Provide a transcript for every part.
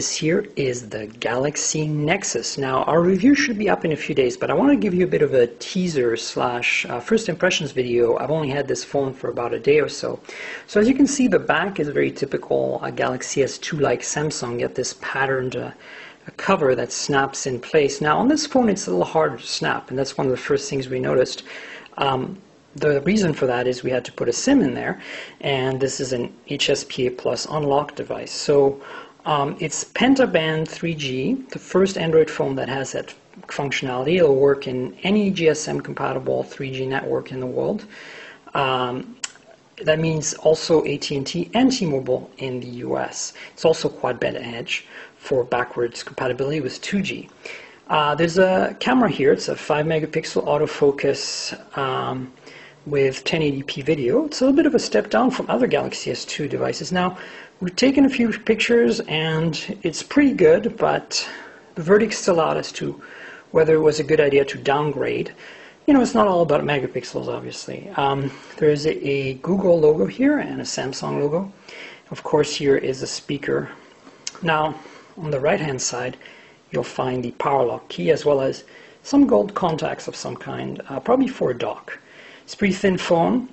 This here is the Galaxy Nexus. Now, our review should be up in a few days, but I want to give you a bit of a teaser slash first impressions video. I've only had this phone for about a day or so. So as you can see, the back is very typical Galaxy S2 like Samsung. You get this patterned a cover that snaps in place. Now, on this phone, it's a little harder to snap, and that's one of the first things we noticed. The reason for that is we had to put a SIM in there, and this is an HSPA Plus unlock device. So it's pentaband 3G, the first Android phone that has that functionality. It'll work in any GSM compatible 3G network in the world. That means also AT&T and T-Mobile in the US. It's also quad-band edge for backwards compatibility with 2G. There's a camera here. It's a 5 megapixel autofocus with 1080p video. It's a little bit of a step down from other Galaxy S2 devices. Now, we've taken a few pictures and it's pretty good, but the verdict's still out as to whether it was a good idea to downgrade. You know, it's not all about megapixels, obviously. There is a Google logo here and a Samsung logo. Of course, here is a speaker. Now, on the right-hand side, you'll find the power lock key as well as some gold contacts of some kind, probably for a dock. It's a pretty thin phone.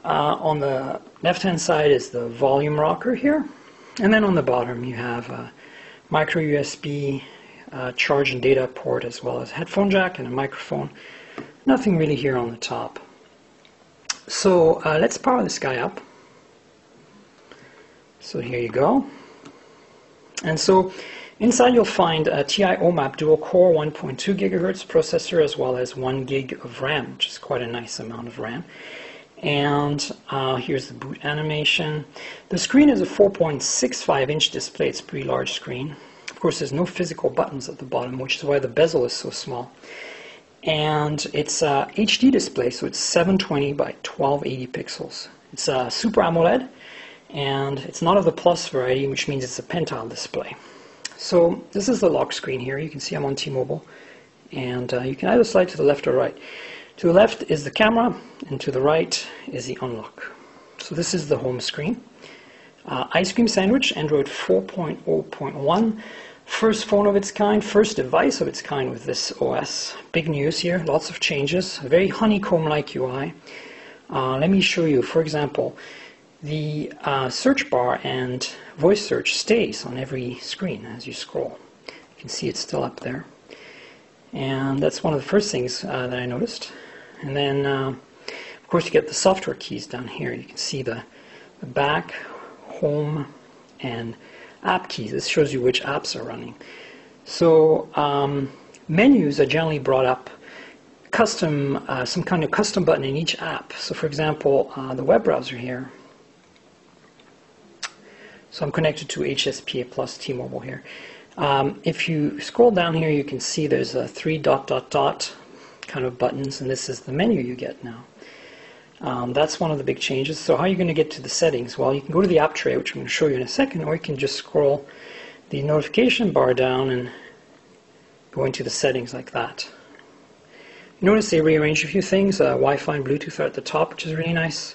On the left-hand side is the volume rocker here. And then on the bottom you have a micro USB charge and data port as well as headphone jack and a microphone. Nothing really here on the top. So let's power this guy up. So here you go. And so inside you'll find a TI OMAP dual core 1.2 gigahertz processor as well as 1 gig of RAM, which is quite a nice amount of RAM. And here's the boot animation. The screen is a 4.65-inch display. It's a pretty large screen. Of course, there's no physical buttons at the bottom, which is why the bezel is so small. And it's a HD display, so it's 720 by 1280 pixels. It's a Super AMOLED, and it's not of the Plus variety, which means it's a pentile display. So this is the lock screen here. You can see I'm on T-Mobile, and you can either slide to the left or right. To the left is the camera, and to the right is the unlock. So this is the home screen. Ice cream sandwich, Android 4.0.1. First phone of its kind, first device of its kind with this OS. Big news here, lots of changes, a very honeycomb-like UI. Let me show you, for example, the search bar and voice search stays on every screen as you scroll. You can see it's still up there. And that's one of the first things that I noticed. And then, of course, you get the software keys down here. You can see the back, home, and app keys. This shows you which apps are running. So menus are generally brought up custom, some kind of custom button in each app. So for example, the web browser here. So I'm connected to HSPA Plus T-Mobile here. If you scroll down here, you can see there's a 3 ... kind of buttons, and this is the menu you get now. That's one of the big changes. So how are you going to get to the settings? Well, you can go to the app tray, which I'm going to show you in a second, or you can just scroll the notification bar down and go into the settings like that. You notice they rearranged a few things. Wi-Fi and Bluetooth are at the top, which is really nice.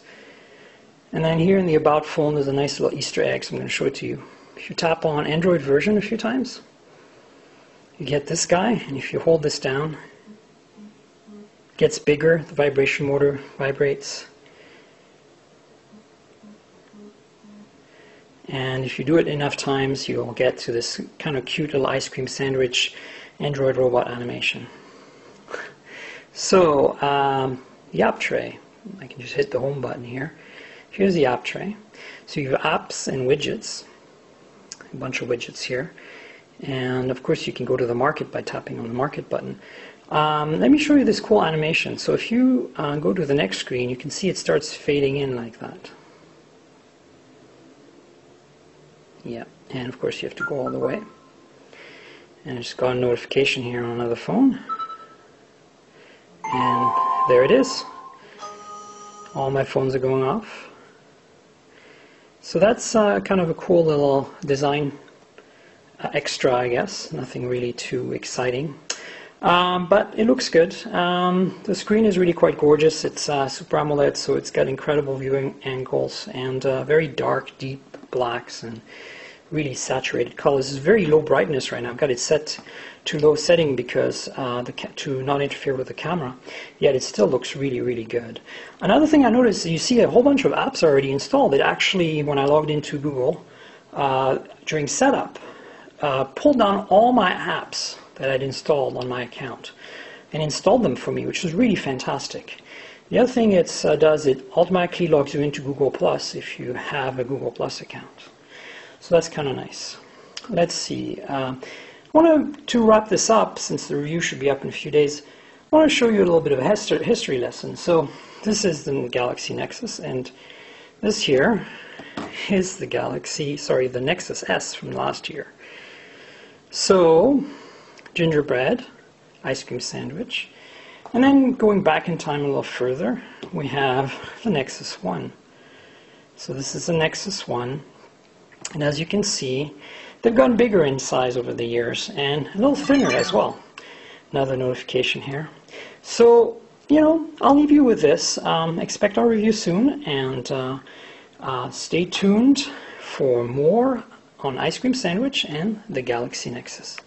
And then here in the About phone, there's a nice little Easter egg, so I'm going to show it to you. If you tap on Android version a few times, you get this guy, and if you hold this down, it gets bigger, the vibration motor vibrates. And if you do it enough times, you'll get to this kind of cute little ice cream sandwich Android robot animation. So, the app tray, I can just hit the home button here. Here's the app tray. So you have apps and widgets, a bunch of widgets here. And of course you can go to the market by tapping on the market button. Let me show you this cool animation. So if you go to the next screen, you can see it starts fading in like that. Yeah, and of course you have to go all the way. And I just got a notification here on another phone. And there it is. All my phones are going off. So that's kind of a cool little design extra, I guess. Nothing really too exciting. But it looks good. The screen is really quite gorgeous. It's Super AMOLED, so it's got incredible viewing angles and very dark, deep blacks and really saturated colors. It's very low brightness right now. I've got it set to low setting because to not interfere with the camera, yet it still looks really, really good. Another thing I noticed, you see a whole bunch of apps already installed. It actually, when I logged into Google during setup, pulled down all my apps that I'd installed on my account and installed them for me, which was really fantastic. The other thing it does, it automatically logs you into Google Plus if you have a Google Plus account. So that's kind of nice. Let's see. I want to wrap this up, since the review should be up in a few days. I want to show you a little bit of a history lesson. So this is the Galaxy Nexus, and this here is the the Nexus S from last year. So gingerbread, ice cream sandwich, and then going back in time a little further, we have the Nexus 1. So this is the Nexus 1, and as you can see, they've gotten bigger in size over the years and a little thinner as well. Another notification here. So, I'll leave you with this. Expect our review soon, and stay tuned for more on ice cream sandwich and the Galaxy Nexus.